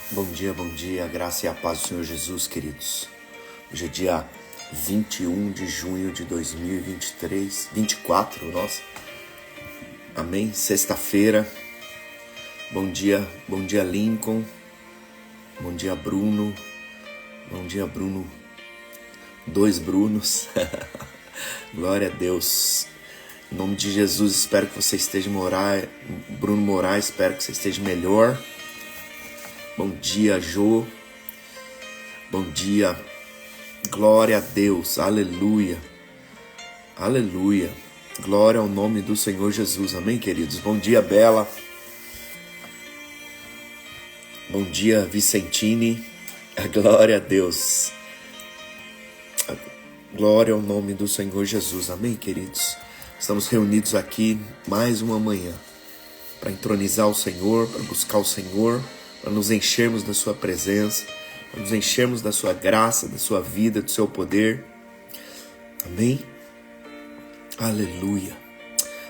Bom dia, a graça e a paz do Senhor Jesus, queridos. Hoje é dia 21 de junho de 2023, 24, nossa. Amém? Sexta-feira. Bom dia Lincoln. Bom dia, Bruno. Bom dia, Bruno. Dois Brunos. Glória a Deus. Em nome de Jesus, espero que você esteja Bruno Moraes, espero que você esteja melhor. Bom dia, Jô. Bom dia. Glória a Deus. Aleluia. Aleluia. Glória ao nome do Senhor Jesus. Amém, queridos? Bom dia, Bela. Bom dia, Vicentine. Glória a Deus. Glória ao nome do Senhor Jesus. Amém, queridos? Estamos reunidos aqui mais uma manhã para entronizar o Senhor, para buscar o Senhor, para nos enchermos da sua presença, para nos enchermos da sua graça, da sua vida, do seu poder. Amém? Aleluia.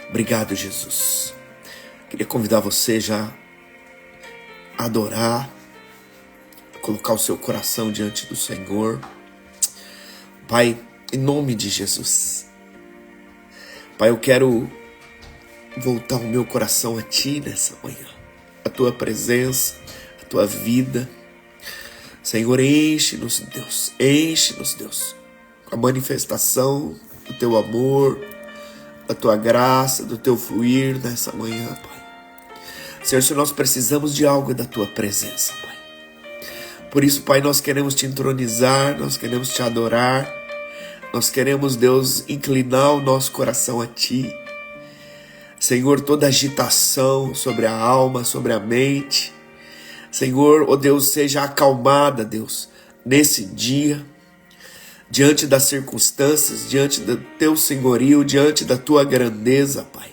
Obrigado, Jesus. Queria convidar você já a adorar, a colocar o seu coração diante do Senhor. Pai, em nome de Jesus. Pai, eu quero voltar o meu coração a Ti nessa manhã. A Tua presença, a Tua vida. Senhor, enche-nos, Deus. Enche-nos, Deus. Com a manifestação do Teu amor, da Tua graça, do Teu fluir nessa manhã, Pai. Senhor, se nós precisamos de algo é da Tua presença, Pai. Por isso, Pai, nós queremos Te entronizar, nós queremos Te adorar. Nós queremos, Deus, inclinar o nosso coração a Ti. Senhor, toda agitação sobre a alma, sobre a mente. Senhor, ó Deus, seja acalmada, Deus, nesse dia, diante das circunstâncias, diante do Teu senhorio, diante da Tua grandeza, Pai.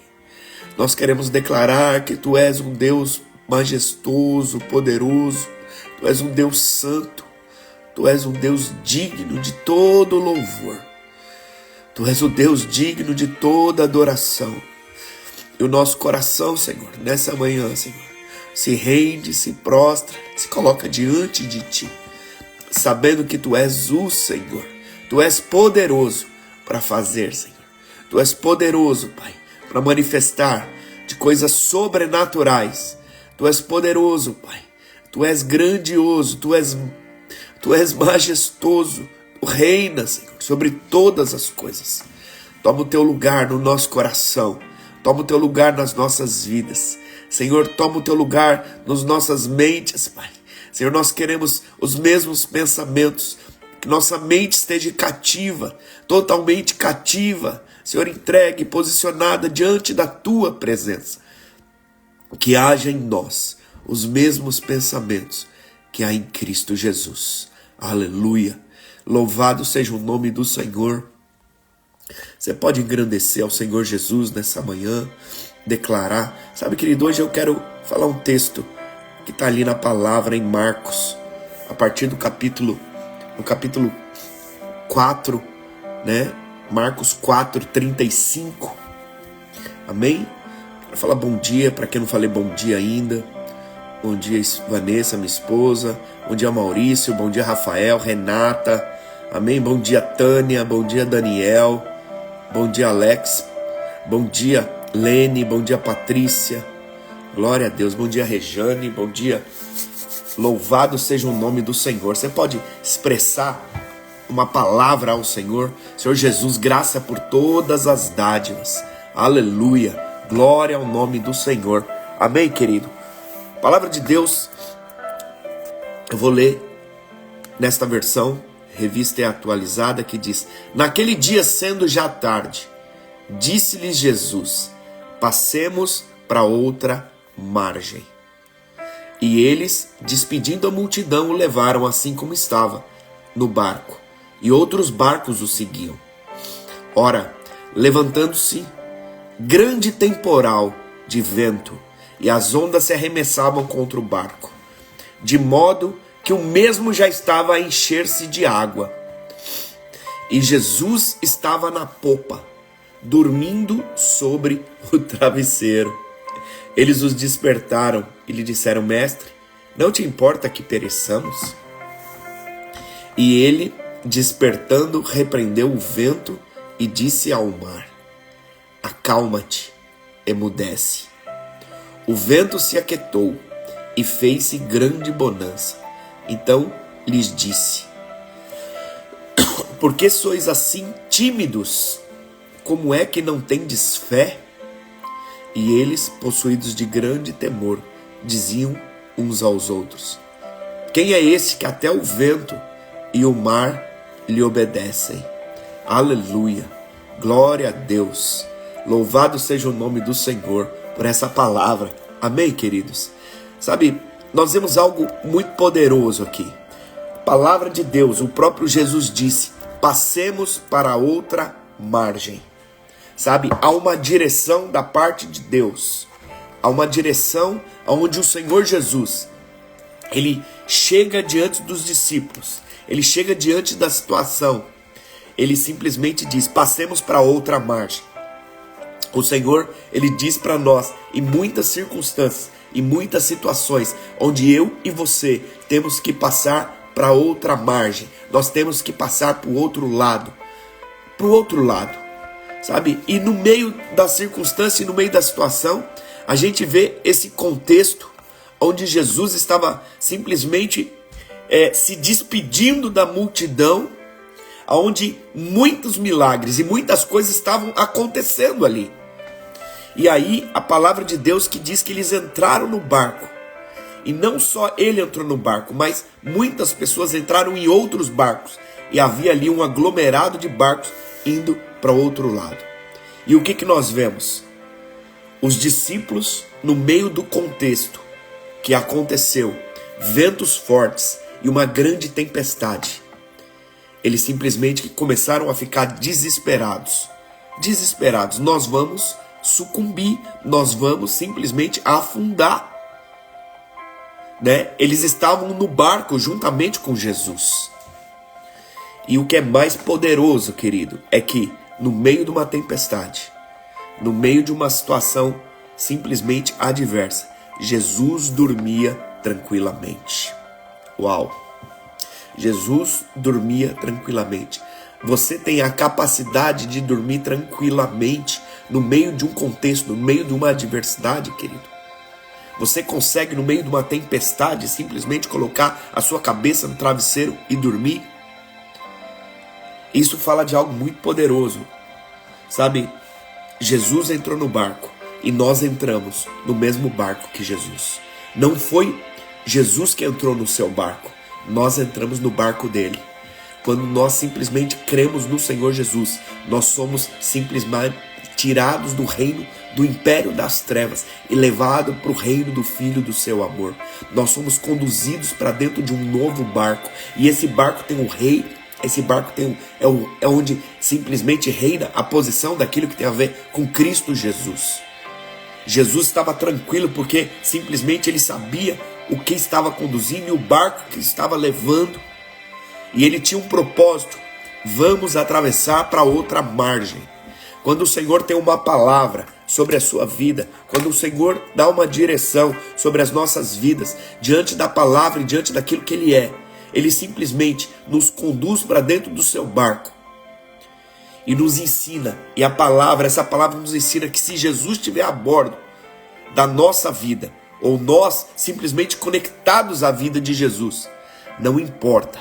Nós queremos declarar que Tu és um Deus majestoso, poderoso. Tu és um Deus santo. Tu és um Deus digno de todo louvor. Tu és o Deus digno de toda adoração. E o nosso coração, Senhor, nessa manhã, Senhor, se rende, se prostra, se coloca diante de Ti, sabendo que Tu és o Senhor. Tu és poderoso para fazer, Senhor. Tu és poderoso, Pai, para manifestar de coisas sobrenaturais. Tu és poderoso, Pai. Tu és grandioso, Tu és majestoso, Tu reinas, Senhor, sobre todas as coisas. Toma o Teu lugar no nosso coração, toma o Teu lugar nas nossas vidas. Senhor, toma o Teu lugar nas nossas mentes, Pai. Senhor, nós queremos os mesmos pensamentos, que nossa mente esteja cativa, totalmente cativa, Senhor, entregue, posicionada diante da Tua presença. Que haja em nós os mesmos pensamentos que há em Cristo Jesus. Aleluia. Louvado seja o nome do Senhor. Você pode engrandecer ao Senhor Jesus nessa manhã, declarar. Sabe, querido, hoje eu quero falar um texto que está ali na palavra em Marcos, a partir do capítulo 4, né? Marcos 4, 35. Amém? Quero falar bom dia para quem não falei bom dia ainda. Bom dia, Vanessa, minha esposa. Bom dia, Maurício. Bom dia, Rafael, Renata. Amém? Bom dia, Tânia. Bom dia, Daniel. Bom dia, Alex. Bom dia, Lene. Bom dia, Patrícia. Glória a Deus. Bom dia, Rejane. Bom dia. Louvado seja o nome do Senhor. Você pode expressar uma palavra ao Senhor? Senhor Jesus, graça por todas as dádivas. Aleluia. Glória ao nome do Senhor. Amém, querido? Palavra de Deus, eu vou ler nesta versão, revista e atualizada, que diz: Naquele dia, sendo já tarde, disse-lhes Jesus: Passemos para outra margem. E eles, despedindo a multidão, o levaram assim como estava, no barco, e outros barcos o seguiam. Ora, levantando-se grande temporal de vento, e as ondas se arremessavam contra o barco, de modo que o mesmo já estava a encher-se de água. E Jesus estava na popa, dormindo sobre o travesseiro. Eles os despertaram e lhe disseram: Mestre, Não te importa que pereçamos? E ele, despertando, repreendeu o vento e disse ao mar: acalma-te, emudece. O vento se aquietou e fez-se grande bonança. Então lhes disse: por que sois assim tímidos? Como é que não tendes fé? E eles, possuídos de grande temor, diziam uns aos outros: quem é esse que até o vento e o mar lhe obedecem? Aleluia! Glória a Deus! Louvado seja o nome do Senhor por essa palavra. Amém, queridos? Sabe, nós vemos algo muito poderoso aqui. Palavra de Deus, o próprio Jesus disse: passemos para outra margem. Sabe, há uma direção da parte de Deus. Há uma direção onde o Senhor Jesus, ele chega diante dos discípulos. Ele chega diante da situação. Ele simplesmente diz: passemos para outra margem. O Senhor, ele diz para nós, em muitas circunstâncias, em muitas situações, onde eu e você temos que passar para outra margem. Nós temos que passar para o outro lado. Para o outro lado. Sabe? E no meio da circunstância e no meio da situação, a gente vê esse contexto onde Jesus estava simplesmente se despedindo da multidão, onde muitos milagres e muitas coisas estavam acontecendo ali. E aí a palavra de Deus que diz que eles entraram no barco. E não só ele entrou no barco, mas muitas pessoas entraram em outros barcos. E havia ali um aglomerado de barcos indo para outro lado. E o que nós vemos? Os discípulos, no meio do contexto que aconteceu, ventos fortes e uma grande tempestade, eles simplesmente começaram a ficar desesperados. Desesperados. Nós vamos sucumbir, nós vamos simplesmente afundar. Né? Eles estavam no barco juntamente com Jesus. E o que é mais poderoso, querido, é que no meio de uma tempestade, no meio de uma situação simplesmente adversa, Jesus dormia tranquilamente. Uau! Jesus dormia tranquilamente. Você tem a capacidade de dormir tranquilamente no meio de um contexto, no meio de uma adversidade, querido? Você consegue, no meio de uma tempestade, simplesmente colocar a sua cabeça no travesseiro e dormir? Isso fala de algo muito poderoso. Sabe, Jesus entrou no barco e nós entramos no mesmo barco que Jesus. Não foi Jesus que entrou no seu barco, nós entramos no barco dele. Quando nós simplesmente cremos no Senhor Jesus, nós somos simplesmente tirados do reino, do império das trevas e levados para o reino do Filho do seu amor. Nós somos conduzidos para dentro de um novo barco. E esse barco tem um rei. Esse barco é onde simplesmente reina a posição daquilo que tem a ver com Cristo Jesus. Jesus estava tranquilo porque simplesmente ele sabia o que estava conduzindo e o barco que estava levando. E ele tinha um propósito: vamos atravessar para outra margem. Quando o Senhor tem uma palavra sobre a sua vida, quando o Senhor dá uma direção sobre as nossas vidas, diante da palavra e diante daquilo que Ele é, Ele simplesmente nos conduz para dentro do seu barco e nos ensina. E essa palavra nos ensina que se Jesus estiver a bordo da nossa vida, ou nós simplesmente conectados à vida de Jesus, não importa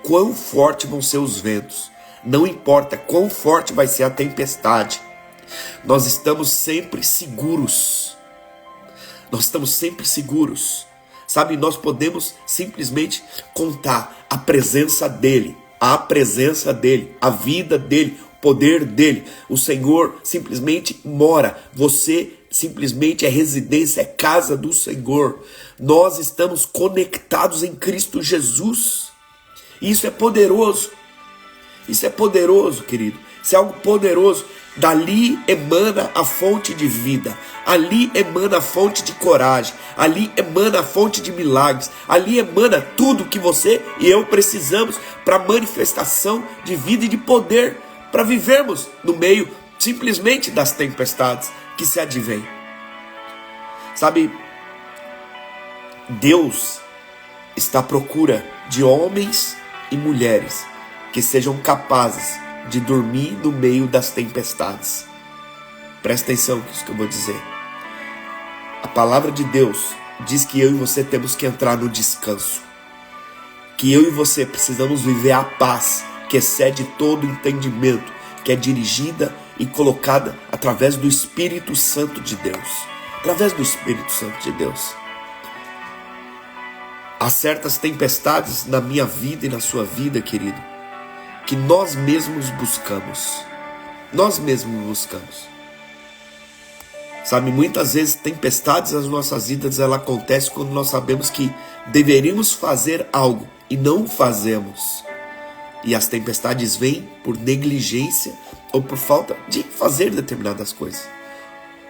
quão forte vão ser os ventos, não importa quão forte vai ser a tempestade, nós estamos sempre seguros. Nós estamos sempre seguros. Sabe, nós podemos simplesmente contar a presença dEle, a vida dEle, o poder dEle. O Senhor simplesmente mora. Você simplesmente é residência, é casa do Senhor. Nós estamos conectados em Cristo Jesus. Isso é poderoso. Isso é poderoso, querido. Isso é algo poderoso. Dali emana a fonte de vida. Ali emana a fonte de coragem. Ali emana a fonte de milagres. Ali emana tudo que você e eu precisamos para manifestação de vida e de poder, para vivermos no meio simplesmente das tempestades que se advêm. Sabe, Deus, está à procura de homens e mulheres que sejam capazes de dormir no meio das tempestades. Presta atenção nisso que eu vou dizer. A palavra de Deus diz que eu e você temos que entrar no descanso. Que eu e você precisamos viver a paz que excede todo entendimento, que é dirigida e colocada através do Espírito Santo de Deus. Através do Espírito Santo de Deus. Há certas tempestades na minha vida e na sua vida, querido, que nós mesmos buscamos. Nós mesmos buscamos. Sabe, muitas vezes tempestades nas nossas vidas, ela acontece quando nós sabemos que deveríamos fazer algo e não fazemos. E as tempestades vêm por negligência ou por falta de fazer determinadas coisas.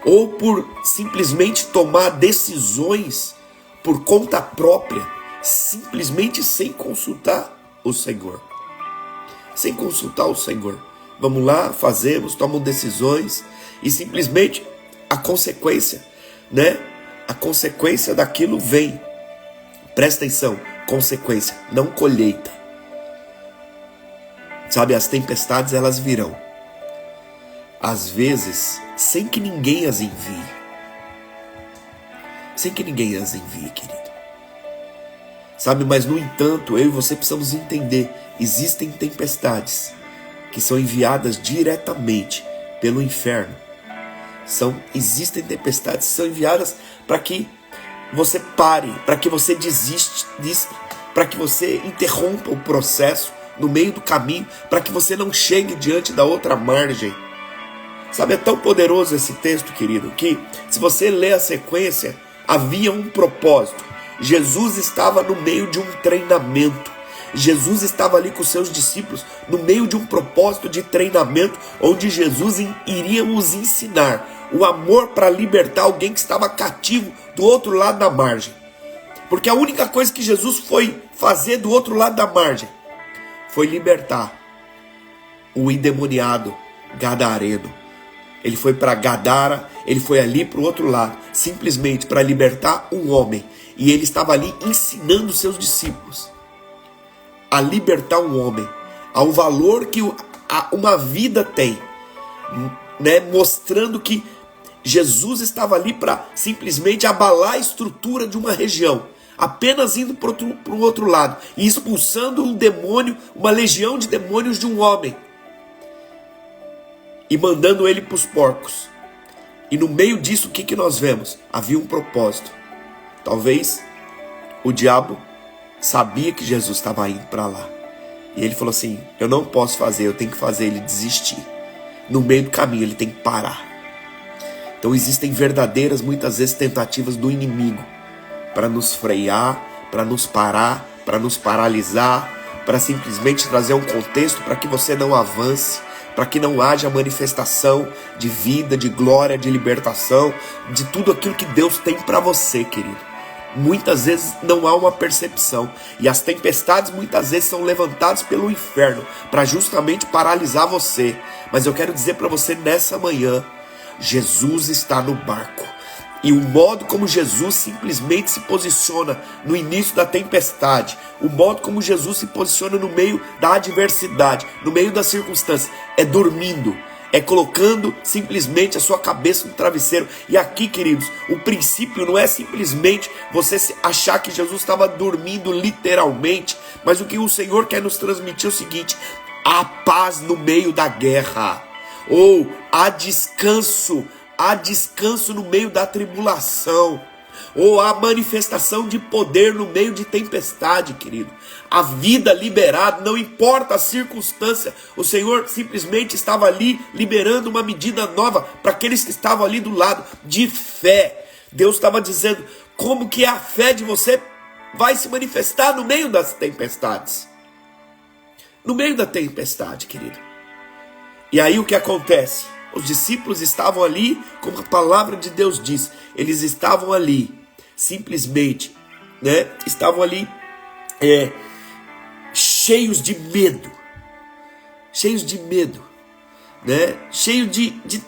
Ou por simplesmente tomar decisões por conta própria, simplesmente sem consultar o Senhor. Sem consultar o Senhor. Vamos lá, fazemos, tomamos decisões e simplesmente a consequência, né? A consequência daquilo vem. Presta atenção, consequência, não colheita. Sabe, as tempestades elas virão. Às vezes, sem que ninguém as envie. Sem que ninguém as envie, querido. Sabe, mas no entanto, eu e você precisamos entender, existem tempestades que são enviadas diretamente pelo inferno. Existem tempestades que são enviadas para que você pare, para que você desista, para que você interrompa o processo no meio do caminho, para que você não chegue diante da outra margem. Sabe, é tão poderoso esse texto, querido, que se você ler a sequência, havia um propósito. Jesus estava no meio de um treinamento. Jesus estava ali com seus discípulos no meio de um propósito de treinamento, onde Jesus iria nos ensinar o amor para libertar alguém que estava cativo do outro lado da margem. Porque a única coisa que Jesus foi fazer do outro lado da margem foi libertar o endemoniado gadareno. Ele foi para Gadara, ele foi ali para o outro lado, simplesmente para libertar um homem. E ele estava ali ensinando seus discípulos a libertar um homem, ao valor que uma vida tem, né? Mostrando que Jesus estava ali para simplesmente abalar a estrutura de uma região, apenas indo para o outro lado e expulsando um demônio, uma legião de demônios de um homem e mandando ele para os porcos. E no meio disso, o que nós vemos? Havia um propósito. Talvez o diabo sabia que Jesus estava indo para lá. E ele falou assim, eu não posso fazer, eu tenho que fazer ele desistir. No meio do caminho ele tem que parar. Então existem verdadeiras, muitas vezes, tentativas do inimigo para nos frear, para nos parar, para nos paralisar, para simplesmente trazer um contexto para que você não avance, para que não haja manifestação de vida, de glória, de libertação, de tudo aquilo que Deus tem para você, querido. Muitas vezes não há uma percepção, e as tempestades muitas vezes são levantadas pelo inferno para justamente paralisar você. Mas eu quero dizer para você nessa manhã, Jesus está no barco. E o modo como Jesus simplesmente se posiciona no início da tempestade, o modo como Jesus se posiciona no meio da adversidade, no meio das circunstâncias, é dormindo, é colocando simplesmente a sua cabeça no travesseiro. E aqui, queridos, o princípio não é simplesmente você achar que Jesus estava dormindo literalmente, mas o que o Senhor quer nos transmitir é o seguinte: há paz no meio da guerra, ou há descanso no meio da tribulação, ou há manifestação de poder no meio de tempestade, querido. A vida liberada, não importa a circunstância, o Senhor simplesmente estava ali liberando uma medida nova para aqueles que estavam ali do lado, de fé. Deus estava dizendo como que a fé de você vai se manifestar no meio das tempestades. No meio da tempestade, querido. E aí o que acontece? Os discípulos estavam ali, como a palavra de Deus diz, eles estavam ali, simplesmente, né? Estavam ali cheios de medo, né? Cheios de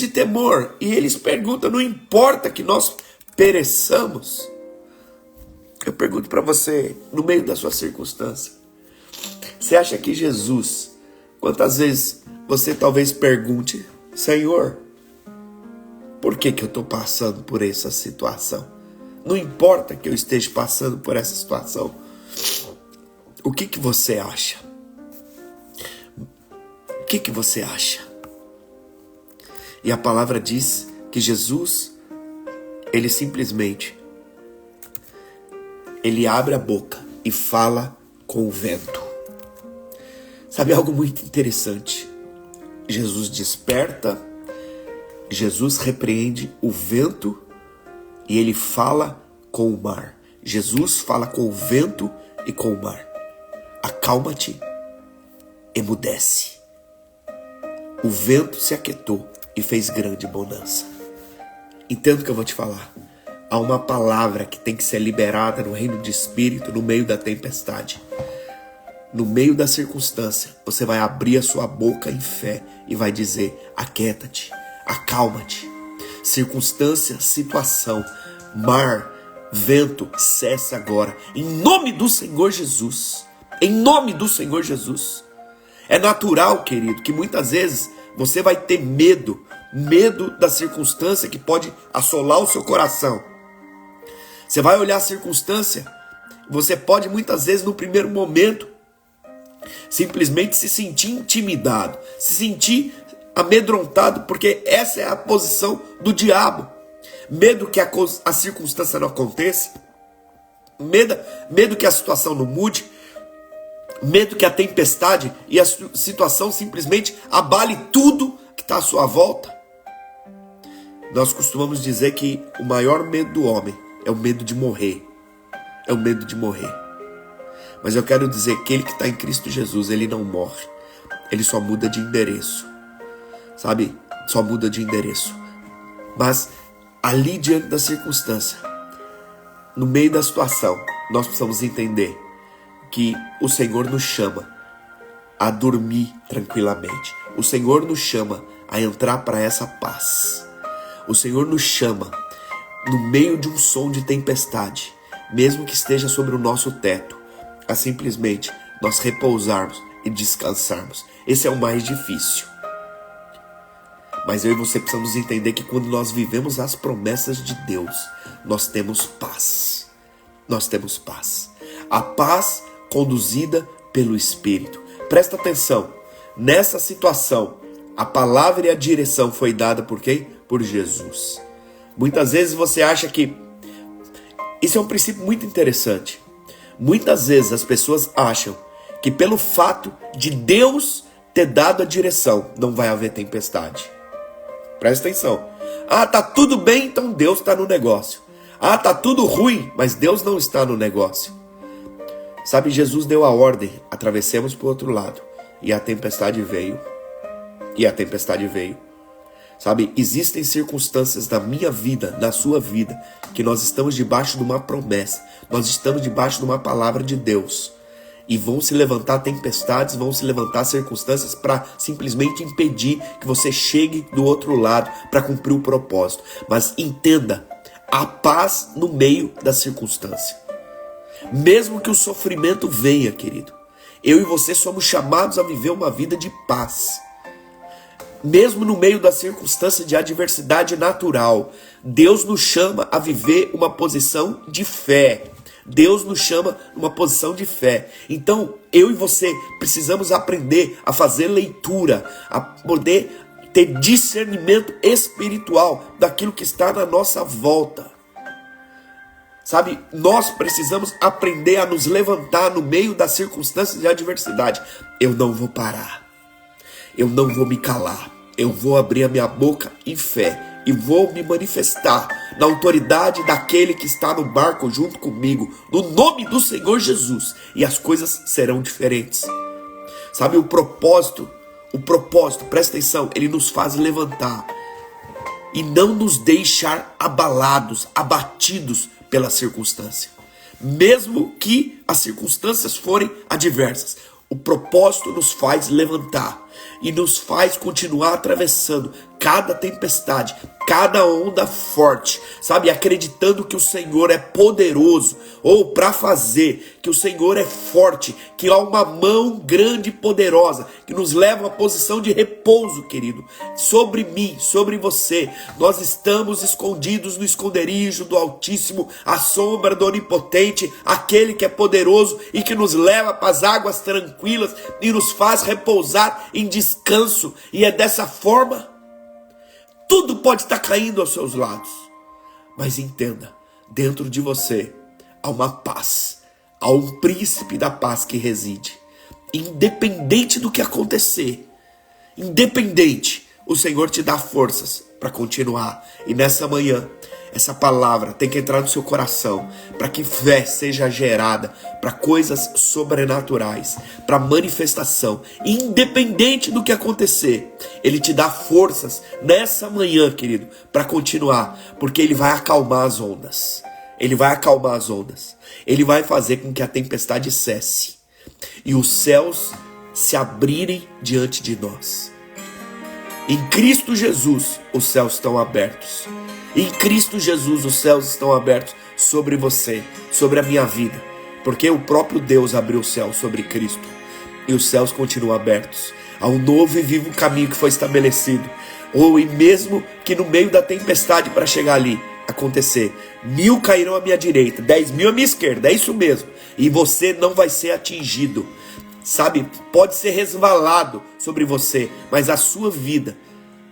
temor, e eles perguntam, não importa que nós pereçamos, Eu pergunto para você, no meio da sua circunstância, você acha que Jesus, quantas vezes você talvez pergunte, Senhor, por que eu estou passando por essa situação? Não importa que eu esteja passando por essa situação. O que você acha? O que você acha? E a palavra diz que Jesus, ele simplesmente, ele abre a boca e fala com o vento. Sabe algo muito interessante? Jesus desperta, Jesus repreende o vento e ele fala com o mar. Jesus fala com o vento e com o mar. Acalma-te, emudece. O vento se aquietou e fez grande bonança. Entendo o que eu vou te falar. Há uma palavra que tem que ser liberada no reino de espírito no meio da tempestade. No meio da circunstância, você vai abrir a sua boca em fé e vai dizer, aquieta-te, acalma-te. Circunstância, situação, mar, vento, cessa agora. Em nome do Senhor Jesus. Em nome do Senhor Jesus. É natural, querido, que muitas vezes você vai ter medo da circunstância que pode assolar o seu coração. Você vai olhar a circunstância, você pode muitas vezes no primeiro momento simplesmente se sentir intimidado, se sentir amedrontado, porque essa é a posição do diabo. Medo que a circunstância não aconteça, medo que a situação não mude, medo que a tempestade e a situação simplesmente abale tudo que está à sua volta. Nós costumamos dizer que o maior medo do homem é o medo de morrer. É o medo de morrer. Mas eu quero dizer que ele que está em Cristo Jesus, ele não morre. Ele só muda de endereço. Sabe? Só muda de endereço. Mas ali diante da circunstância, no meio da situação, nós precisamos entender que o Senhor nos chama a dormir tranquilamente. O Senhor nos chama a entrar para essa paz. O Senhor nos chama, no meio de um som de tempestade, mesmo que esteja sobre o nosso teto, a simplesmente nós repousarmos e descansarmos. Esse é o mais difícil. Mas eu e você precisamos entender que quando nós vivemos as promessas de Deus, nós temos paz. Nós temos paz. A paz conduzida pelo Espírito. Presta atenção. Nessa situação, a palavra e a direção foi dada por quem? Por Jesus. Muitas vezes você acha que... Isso é um princípio muito interessante. Muitas vezes as pessoas acham que pelo fato de Deus ter dado a direção, não vai haver tempestade. Presta atenção. Ah, tá tudo bem, então Deus está no negócio. Ah, tá tudo ruim, mas Deus não está no negócio. Sabe, Jesus deu a ordem, atravessemos para o outro lado. E a tempestade veio. Sabe, existem circunstâncias da minha vida, da sua vida, que nós estamos debaixo de uma promessa. Nós estamos debaixo de uma palavra de Deus. E vão se levantar tempestades, vão se levantar circunstâncias para simplesmente impedir que você chegue do outro lado para cumprir o propósito. Mas entenda, a paz no meio da circunstância. Mesmo que o sofrimento venha, querido, eu e você somos chamados a viver uma vida de paz. Mesmo no meio da circunstância de adversidade natural, Deus nos chama a viver uma posição de fé. Deus nos chama uma posição de fé. Então, eu e você precisamos aprender a fazer leitura, a poder ter discernimento espiritual daquilo que está na nossa volta. Sabe, nós precisamos aprender a nos levantar no meio das circunstâncias de adversidade. Eu não vou parar. Eu não vou me calar. Eu vou abrir a minha boca em fé. E vou me manifestar na autoridade daquele que está no barco junto comigo. No nome do Senhor Jesus. E as coisas serão diferentes. Sabe, o propósito, presta atenção, ele nos faz levantar. E não nos deixar abalados, abatidos pela circunstância. Mesmo que as circunstâncias forem adversas. O propósito nos faz levantar. e nos faz continuar atravessando cada tempestade, cada onda forte, sabe? Acreditando que o Senhor é poderoso, ou para fazer, que o Senhor é forte, que há uma mão grande e poderosa, que nos leva a uma posição de repouso, querido, sobre mim, sobre você. Nós estamos escondidos no esconderijo do Altíssimo, à sombra do Onipotente, aquele que é poderoso e que nos leva para as águas tranquilas e nos faz repousar em descanso. E é dessa forma, tudo pode estar caindo aos seus lados, mas entenda, dentro de você há uma paz, há um príncipe da paz que reside. Independente do que acontecer, independente, o Senhor te dá forças para continuar. E nessa manhã, essa palavra tem que entrar no seu coração, para que fé seja gerada para coisas sobrenaturais, para manifestação. Independente do que acontecer, Ele te dá forças nessa manhã, querido, para continuar, porque Ele vai acalmar as ondas. Ele vai acalmar as ondas. Ele vai fazer com que a tempestade cesse e os céus se abrirem diante de nós. Em Cristo Jesus, os céus estão abertos. Em Cristo Jesus, os céus estão abertos sobre você, sobre a minha vida. Porque o próprio Deus abriu o céu sobre Cristo. E os céus continuam abertos. Há um novo e vivo caminho que foi estabelecido. Ou e mesmo que no meio da tempestade para chegar ali, acontecer, 1000 cairão à minha direita, 10.000 à minha esquerda, é isso mesmo. E você não vai ser atingido. Sabe, pode ser resvalado sobre você, mas a sua vida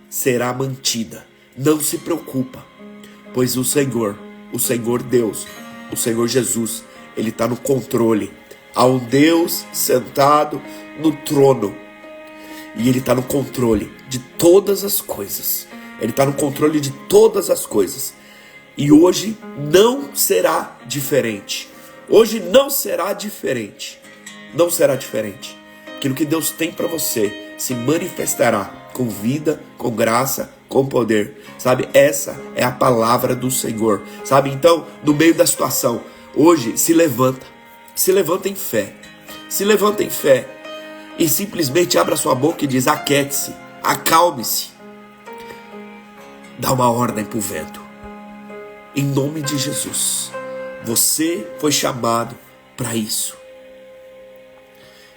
será mantida. Não se preocupa, pois o Senhor Deus, o Senhor Jesus, Ele está no controle. Há um Deus sentado no trono, e Ele está no controle de todas as coisas. Ele está no controle de todas as coisas. E hoje não será diferente. Hoje não será diferente. Não será diferente. Aquilo que Deus tem para você se manifestará com vida, com graça, com poder. Sabe, essa é a palavra do Senhor. Sabe, então, no meio da situação, hoje se levanta. Se levanta em fé. Se levanta em fé. E simplesmente abra sua boca e diz: aquiete-se, acalme-se. Dá uma ordem para o vento. Em nome de Jesus. Você foi chamado para isso.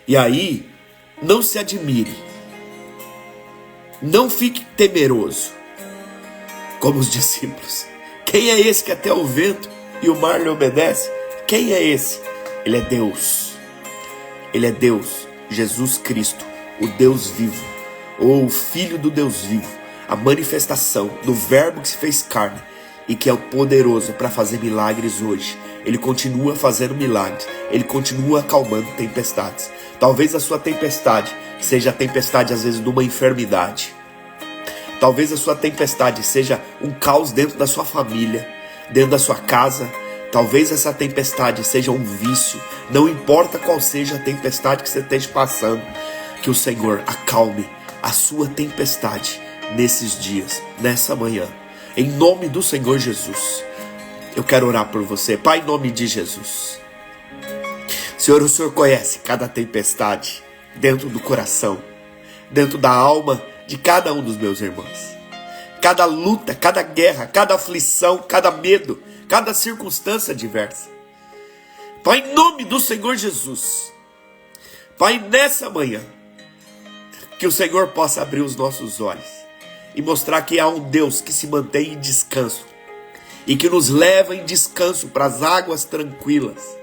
E aí, não se admire. Não fique temeroso. Como os discípulos. Quem é esse que até o vento e o mar lhe obedece? Quem é esse? Ele é Deus. Ele é Deus. Jesus Cristo, o Deus vivo. Ou o Filho do Deus vivo. A manifestação do Verbo que se fez carne. E que é o poderoso para fazer milagres hoje. Ele continua fazendo milagres. Ele continua acalmando tempestades. Talvez a sua tempestade seja a tempestade às vezes de uma enfermidade. Talvez a sua tempestade seja um caos dentro da sua família, dentro da sua casa. Talvez essa tempestade seja um vício. Não importa qual seja a tempestade que você esteja passando, que o Senhor acalme a sua tempestade nesses dias, nessa manhã. Em nome do Senhor Jesus, eu quero orar por você. Pai, em nome de Jesus. Senhor, o Senhor conhece cada tempestade dentro do coração, dentro da alma de cada um dos meus irmãos. Cada luta, cada guerra, cada aflição, cada medo, cada circunstância adversa. Pai, em nome do Senhor Jesus. Pai, nessa manhã, que o Senhor possa abrir os nossos olhos e mostrar que há um Deus que se mantém em descanso e que nos leva em descanso para as águas tranquilas.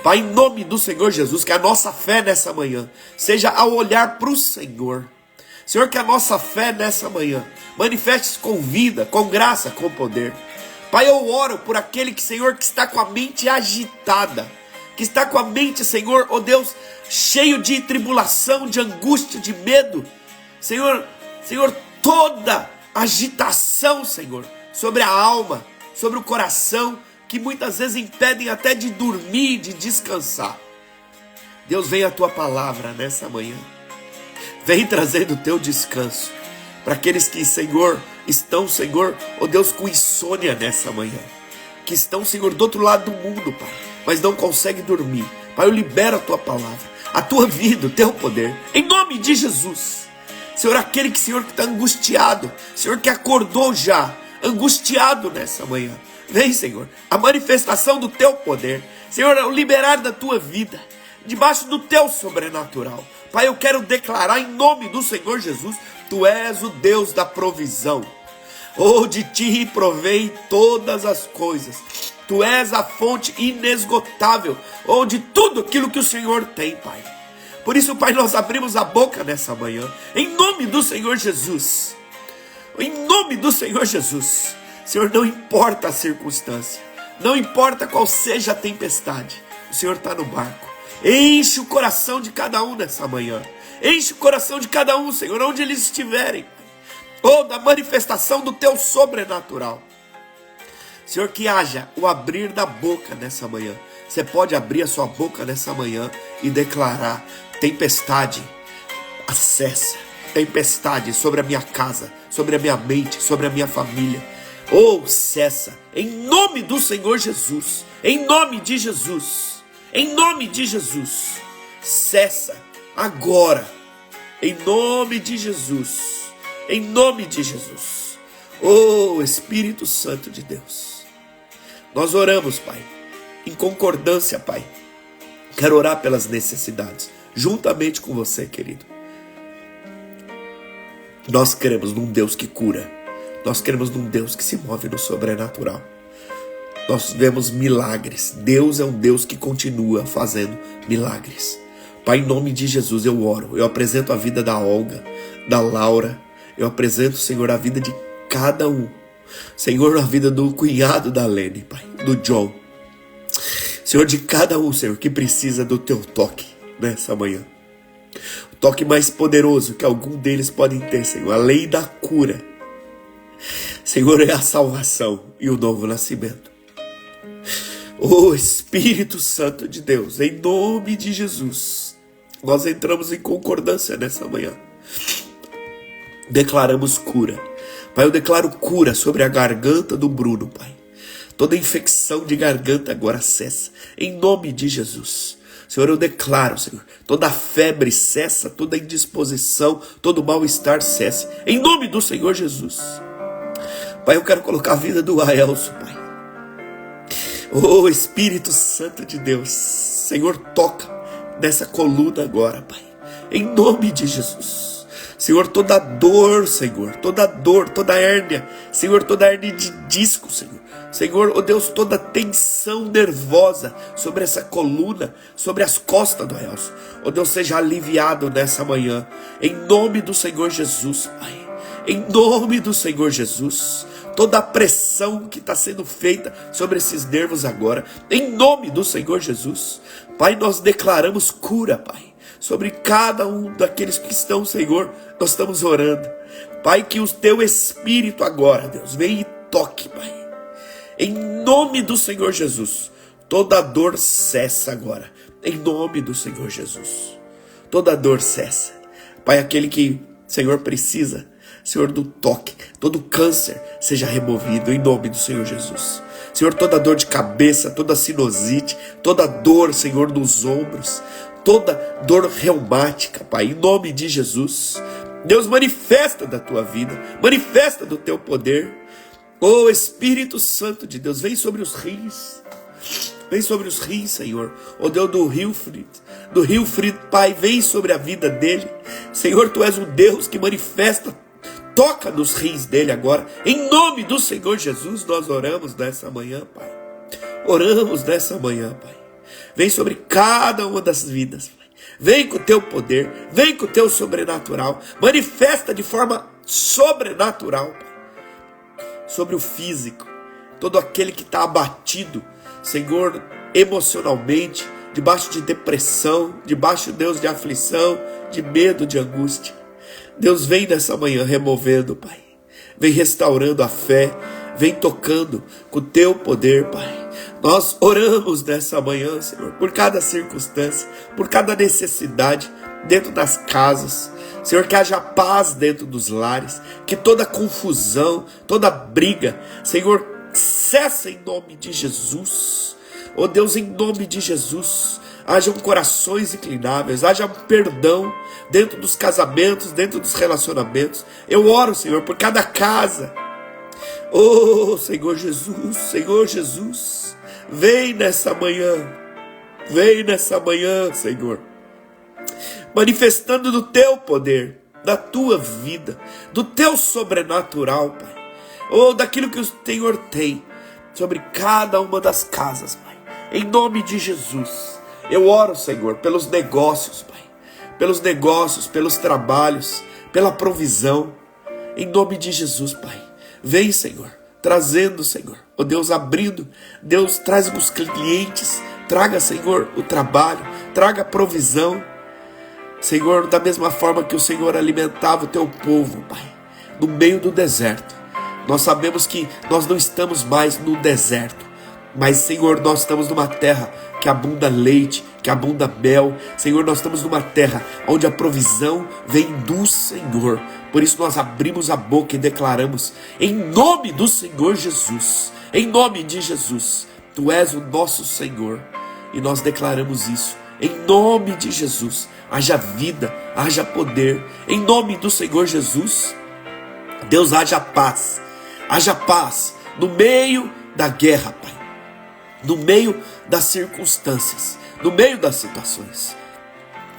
Pai, em nome do Senhor Jesus, que a nossa fé nessa manhã seja ao olhar para o Senhor. Senhor, que a nossa fé nessa manhã manifeste-se com vida, com graça, com poder. Pai, eu oro por aquele que, Senhor, que está com a mente agitada, que está com a mente, Senhor, ó Deus, cheio de tribulação, de angústia, de medo. Senhor, toda agitação, Senhor, sobre a alma, sobre o coração, que muitas vezes impedem até de dormir, de descansar. Deus, vem a tua palavra nessa manhã. Vem trazendo o teu descanso para aqueles que, Senhor, estão, Senhor, ó Deus, com insônia nessa manhã. Que estão, Senhor, do outro lado do mundo, Pai, mas não conseguem dormir. Pai, eu libero a tua palavra. a tua vida, o teu poder, em nome de Jesus. Senhor, aquele que, Senhor, que está angustiado, Senhor, que acordou já, angustiado nessa manhã, vem, Senhor, a manifestação do teu poder, Senhor, o liberar da tua vida, debaixo do teu sobrenatural. Pai, eu quero declarar em nome do Senhor Jesus, tu és o Deus da provisão. Oh, de ti provém todas as coisas. Tu és a fonte inesgotável, oh, de tudo aquilo que o Senhor tem, Pai. Por isso, Pai, nós abrimos a boca nessa manhã, em nome do Senhor Jesus. Em nome do Senhor Jesus. Senhor, não importa a circunstância, não importa qual seja a tempestade, o Senhor está no barco. Enche o coração de cada um nessa manhã. Enche o coração de cada um, Senhor, onde eles estiverem. Oh, da manifestação do teu sobrenatural. Senhor, que haja o abrir da boca nessa manhã. Você pode abrir a sua boca nessa manhã e declarar: tempestade, cessa. Tempestade sobre a minha casa, sobre a minha mente, sobre a minha família. Oh, cessa. Em nome do Senhor Jesus. Em nome de Jesus. Em nome de Jesus. Cessa agora. Em nome de Jesus. Em nome de Jesus. Oh, Espírito Santo de Deus. Nós oramos, Pai, em concordância, Pai. Quero orar pelas necessidades, juntamente com você, querido. Nós queremos num Deus que cura. Nós queremos num Deus que se move no sobrenatural. Nós vemos milagres. Deus é um Deus que continua fazendo milagres. Pai, em nome de Jesus eu oro. Eu apresento a vida da Olga, da Laura. Eu apresento, Senhor, a vida de cada um. Senhor, a vida do cunhado da Lene, Pai, do John. Senhor, de cada um, Senhor, que precisa do teu toque nessa manhã. O toque mais poderoso que algum deles podem ter, Senhor, além da cura. Senhor, é a salvação e o novo nascimento. Oh, Espírito Santo de Deus, em nome de Jesus, nós entramos em concordância nessa manhã. Declaramos cura. Pai, eu declaro cura sobre a garganta do Bruno, Pai. Toda infecção de garganta agora cessa, em nome de Jesus. Senhor, eu declaro, Senhor, toda febre cessa, toda indisposição, todo mal-estar cessa, em nome do Senhor Jesus. Pai, eu quero colocar a vida do Aelso, Pai. Oh, Espírito Santo de Deus, Senhor, toca nessa coluna agora, Pai, em nome de Jesus. Senhor, toda dor, Senhor, toda hérnia, Senhor, toda hérnia de disco, Senhor. Senhor, oh Deus, toda tensão nervosa sobre essa coluna, sobre as costas do Aelso, oh Deus, seja aliviado nessa manhã, em nome do Senhor Jesus, Pai. Em nome do Senhor Jesus, toda a pressão que está sendo feita sobre esses nervos agora, em nome do Senhor Jesus, Pai, nós declaramos cura, Pai. Sobre cada um daqueles que estão, Senhor, nós estamos orando. Pai, que o teu Espírito agora, Deus, venha e toque, Pai. Em nome do Senhor Jesus, toda dor cessa agora. Em nome do Senhor Jesus. Toda dor cessa. Pai, aquele que, Senhor, precisa, Senhor, do toque, todo câncer seja removido em nome do Senhor Jesus. Senhor, toda dor de cabeça, toda sinusite, toda dor, Senhor, nos ombros, toda dor reumática, Pai, em nome de Jesus. Deus, manifesta da tua vida, manifesta do teu poder. Oh, Espírito Santo de Deus, vem sobre os rins. Vem sobre os rins, Senhor. Oh Deus do Wilfried, Pai, vem sobre a vida dele. Senhor, tu és um Deus que manifesta. Toca nos rins dele agora. Em nome do Senhor Jesus, nós oramos nessa manhã, Pai. Oramos nessa manhã, Pai. Vem sobre cada uma das vidas, Pai. Vem com o teu poder, vem com o teu sobrenatural. Manifesta de forma sobrenatural, Pai. Sobre o físico, todo aquele que está abatido, Senhor, emocionalmente, debaixo de depressão, debaixo, Deus, de aflição, de medo, de angústia. Deus, vem nessa manhã removendo, Pai. Vem restaurando a fé, vem tocando com o teu poder, Pai. Nós oramos nessa manhã, Senhor, por cada circunstância, por cada necessidade dentro das casas. Senhor, que haja paz dentro dos lares, que toda confusão, toda briga, Senhor, cessa em nome de Jesus. Oh Deus, em nome de Jesus, hajam corações inclináveis, haja perdão dentro dos casamentos, dentro dos relacionamentos. Eu oro, Senhor, por cada casa. Oh, Senhor Jesus, vem nessa manhã, Senhor, manifestando do teu poder, da tua vida, do teu sobrenatural, Pai. Oh, daquilo que o Senhor tem sobre cada uma das casas, Pai. Em nome de Jesus, eu oro, Senhor, pelos negócios, Pai. Pelos negócios, pelos trabalhos, pela provisão. Em nome de Jesus, Pai. Vem, Senhor, trazendo, Senhor. Oh Deus, abrindo. Deus, traz os clientes. Traga, Senhor, o trabalho. Traga a provisão. Senhor, da mesma forma que o Senhor alimentava o teu povo, Pai, no meio do deserto. Nós sabemos que nós não estamos mais no deserto, mas, Senhor, nós estamos numa terra que abunda leite, que abunda mel. Senhor, nós estamos numa terra onde a provisão vem do Senhor. Por isso nós abrimos a boca e declaramos, em nome do Senhor Jesus, em nome de Jesus, Tu és o nosso Senhor. E nós declaramos isso, em nome de Jesus. Haja vida, haja poder, em nome do Senhor Jesus. Deus, haja paz no meio da guerra, Pai, no meio das circunstâncias, no meio das situações.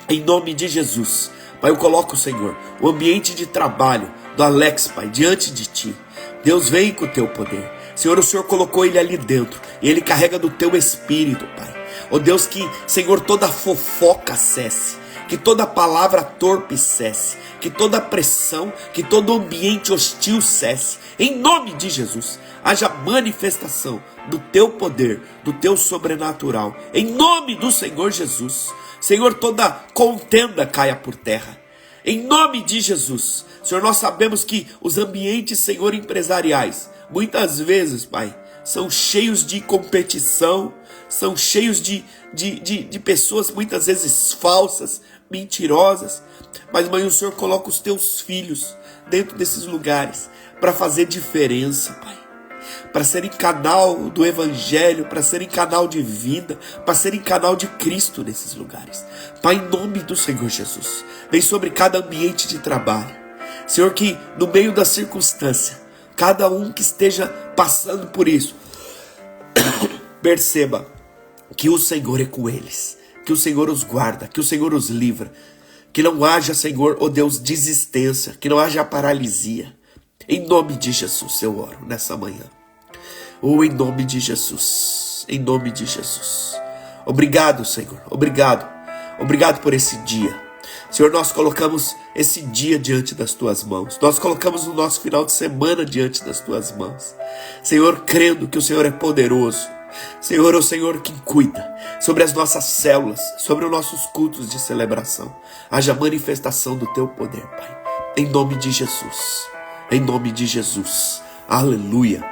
Em nome de Jesus, Pai, eu coloco, Senhor, o ambiente de trabalho do Alex, Pai, diante de Ti. Deus, vem com o Teu poder. Senhor, o Senhor colocou ele ali dentro, e ele carrega do Teu Espírito, Pai. Ó Deus, que, Senhor, toda fofoca cesse, que toda palavra torpe cesse, que toda pressão, que todo ambiente hostil cesse. Em nome de Jesus, haja manifestação do Teu poder, do Teu sobrenatural. Em nome do Senhor Jesus. Senhor, toda contenda caia por terra. Em nome de Jesus. Senhor, nós sabemos que os ambientes, Senhor, empresariais, muitas vezes, Pai, são cheios de competição, são cheios de pessoas muitas vezes falsas, mentirosas. Mas, Mãe, o Senhor coloca os Teus filhos dentro desses lugares para fazer diferença, Pai. Para serem canal do Evangelho, para serem canal de vida, para serem canal de Cristo nesses lugares. Pai, em nome do Senhor Jesus, vem sobre cada ambiente de trabalho. Senhor, que no meio da circunstância, cada um que esteja passando por isso, perceba que o Senhor é com eles, que o Senhor os guarda, que o Senhor os livra, que não haja, Senhor, ó Deus, desistência, que não haja paralisia. Em nome de Jesus eu oro nessa manhã. Em nome de Jesus, em nome de Jesus. Obrigado, Senhor, obrigado por esse dia. Senhor, nós colocamos esse dia diante das Tuas mãos. Nós colocamos o nosso final de semana diante das Tuas mãos. Senhor, crendo que o Senhor é poderoso. Senhor, o Senhor que cuida sobre as nossas células, sobre os nossos cultos de celebração. Haja manifestação do Teu poder, Pai. Em nome de Jesus. Em nome de Jesus. Aleluia.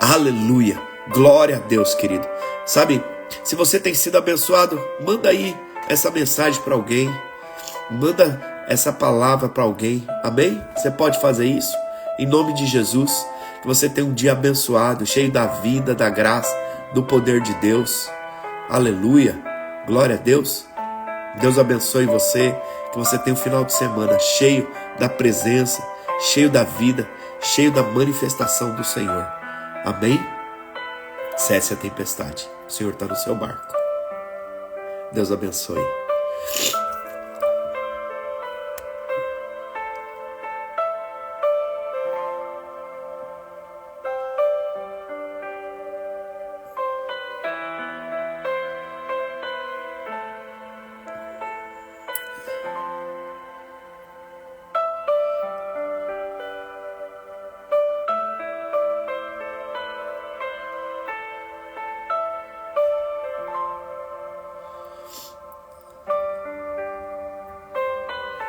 Aleluia. Glória a Deus, querido. Sabe, se você tem sido abençoado, manda aí essa mensagem para alguém. Manda essa palavra para alguém. Amém? Você pode fazer isso? Em nome de Jesus. Que você tenha um dia abençoado, cheio da vida, da graça, do poder de Deus. Aleluia. Glória a Deus. Deus abençoe você. Que você tenha um final de semana cheio da presença, cheio da vida, cheio da manifestação do Senhor. Amém? Cesse a tempestade. O Senhor está no seu barco. Deus abençoe.